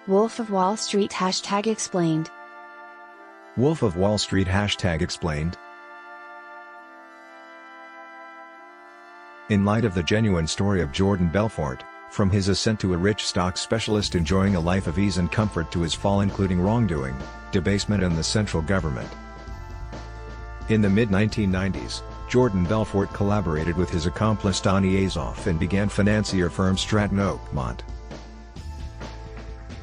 Wolf of Wall Street #explained. Wolf of Wall Street #explained. In light of the genuine story of Jordan Belfort, from his ascent to a rich stock specialist enjoying a life of ease and comfort to his fall including wrongdoing, debasement and the central government. In the mid-1990s, Jordan Belfort collaborated with his accomplice Donny Azoff and began financier firm Stratton Oakmont.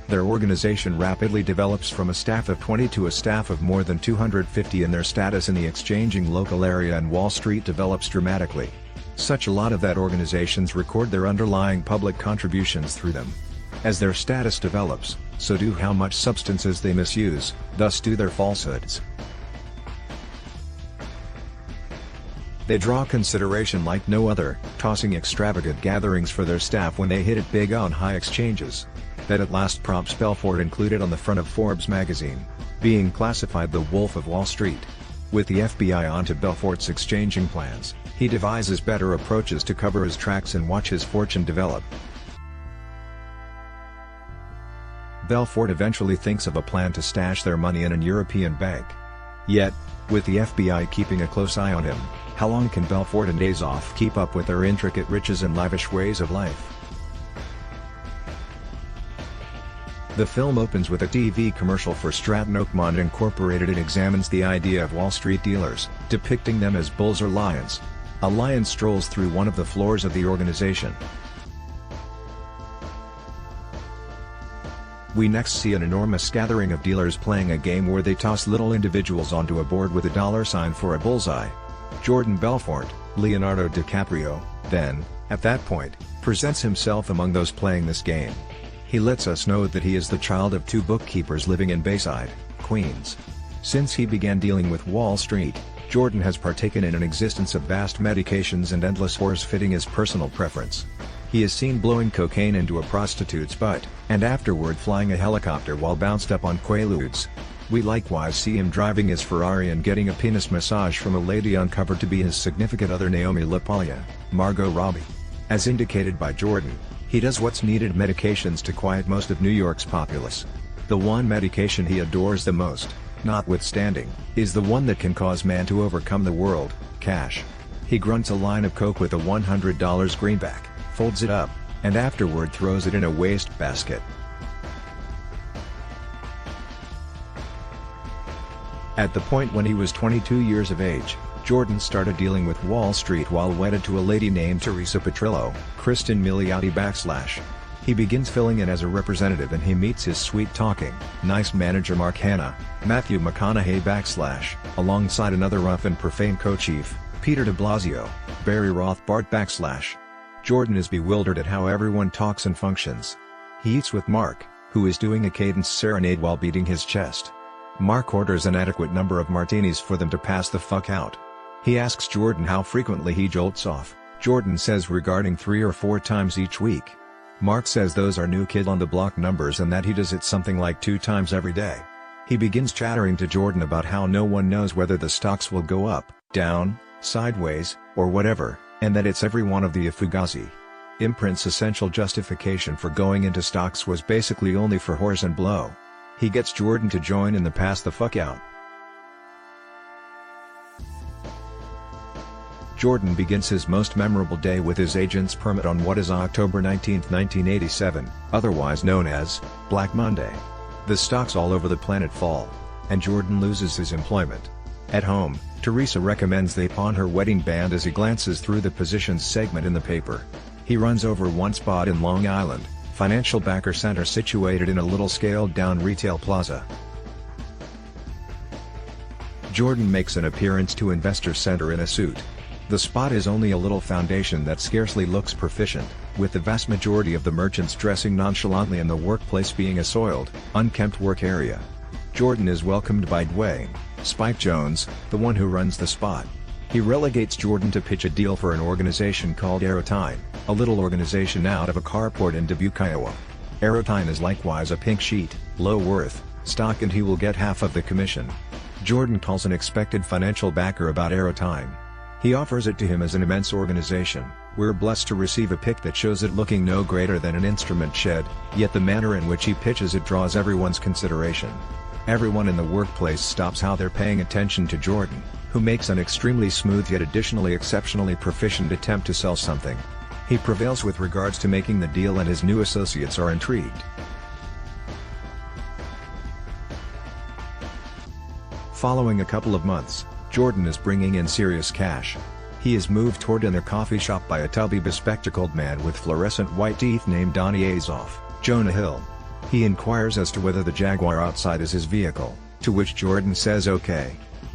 Their organization rapidly develops from a staff of 20 to a staff of more than 250 and their status in the exchanging local area and Wall Street develops dramatically. Such a lot of that organizations record their underlying public contributions through them. As their status develops, so do how much substances they misuse, thus do their falsehoods. They draw consideration like no other, tossing extravagant gatherings for their staff when they hit it big on high exchanges. That at last prompts Belfort included on the front of Forbes magazine, being classified the Wolf of Wall Street. With the FBI onto Belfort's exchanging plans, he devises better approaches to cover his tracks and watch his fortune develop. Belfort eventually thinks of a plan to stash their money in an European bank. Yet, with the FBI keeping a close eye on him, how long can Belfort and Azoff keep up with their intricate riches and lavish ways of life? The film opens with a TV commercial for Stratton Oakmont Incorporated and examines the idea of Wall Street dealers, depicting them as bulls or lions. A lion strolls through one of the floors of the organization. We next see an enormous gathering of dealers playing a game where they toss little individuals onto a board with a $ for a bullseye. Jordan Belfort, Leonardo DiCaprio, then, at that point, presents himself among those playing this game. He lets us know that he is the child of two bookkeepers living in Bayside, Queens. Since he began dealing with Wall Street, Jordan has partaken in an existence of vast medications and endless whores fitting his personal preference. He is seen blowing cocaine into a prostitute's butt, and afterward flying a helicopter while bounced up on Quaaludes. We likewise see him driving his Ferrari and getting a penis massage from a lady uncovered to be his significant other Naomi LaPaglia, Margot Robbie. As indicated by Jordan, he does what's needed medications to quiet most of New York's populace. The one medication he adores the most, notwithstanding, is the one that can cause man to overcome the world, cash. He grunts a line of coke with a $100 greenback, folds it up, and afterward throws it in a wastebasket. At the point when he was 22 years of age, Jordan started dealing with Wall Street while wedded to a lady named Teresa Petrillo, Kristen Milioti /. He begins filling in as a representative and he meets his sweet-talking, nice manager Mark Hanna, Matthew McConaughey / alongside another rough and profane co-chief, Peter de Blasio, Barry Rothbard /. Jordan is bewildered at how everyone talks and functions. He eats with Mark, who is doing a cadence serenade while beating his chest. Mark orders an adequate number of martinis for them to pass the fuck out. He asks Jordan how frequently he jolts off. Jordan says regarding 3 or 4 times each week. Mark says those are new kid on the block numbers and that he does it something like 2 times every day. He begins chattering to Jordan about how no one knows whether the stocks will go up, down, sideways, or whatever, and that it's every one of the Fugazi. Imprint's essential justification for going into stocks was basically only for whores and blow. He gets Jordan to join in the pass the fuck out. Jordan begins his most memorable day with his agent's permit on what is October 19, 1987, otherwise known as Black Monday. The stocks all over the planet fall, and Jordan loses his employment. At home, Teresa recommends they pawn her wedding band as he glances through the positions segment in the paper. He runs over one spot in Long Island, financial backer center situated in a little scaled-down retail plaza. Jordan makes an appearance to Investor Center in a suit. The spot is only a little foundation that scarcely looks proficient, with the vast majority of the merchants dressing nonchalantly and the workplace being a soiled, unkempt work area. Jordan is welcomed by Dwayne Spike Jones, the one who runs the spot. He relegates Jordan to pitch a deal for an organization called Aerotime, a little organization out of a carport in Dubuque, Iowa. Aerotime is likewise a pink sheet, low worth, stock and he will get half of the commission. Jordan calls an expected financial backer about Aerotime. He offers it to him as an immense organization. We're blessed to receive a pic that shows it looking no greater than an instrument shed, yet the manner in which he pitches it draws everyone's consideration. Everyone in the workplace stops how they're paying attention to Jordan, who makes an extremely smooth yet additionally exceptionally proficient attempt to sell something. He prevails with regards to making the deal, and his new associates are intrigued. Following a couple of months, Jordan is bringing in serious cash. He is moved toward in a coffee shop by a tubby bespectacled man with fluorescent white teeth named Donny Azoff, Jonah Hill. He inquires as to whether the Jaguar outside is his vehicle, to which Jordan says okay.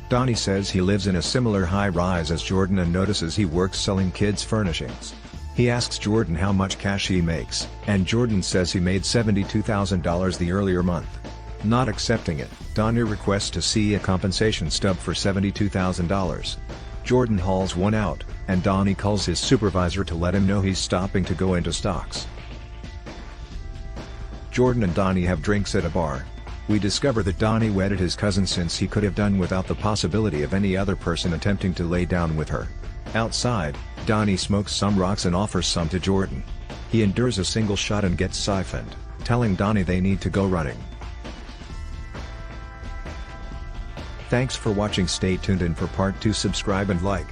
Donny says he lives in a similar high-rise as Jordan and notices he works selling kids' furnishings. He asks Jordan how much cash he makes, and Jordan says he made $72,000 the earlier month. Not accepting it, Donny requests to see a compensation stub for $72,000. Jordan hauls one out, and Donny calls his supervisor to let him know he's stopping to go into stocks. Jordan and Donny have drinks at a bar. We discover that Donny wedded his cousin since he could have done without the possibility of any other person attempting to lay down with her. Outside, Donny smokes some rocks and offers some to Jordan. He endures a single shot and gets siphoned, telling Donny they need to go running. Thanks for watching. Stay tuned, and for part 2 subscribe and like.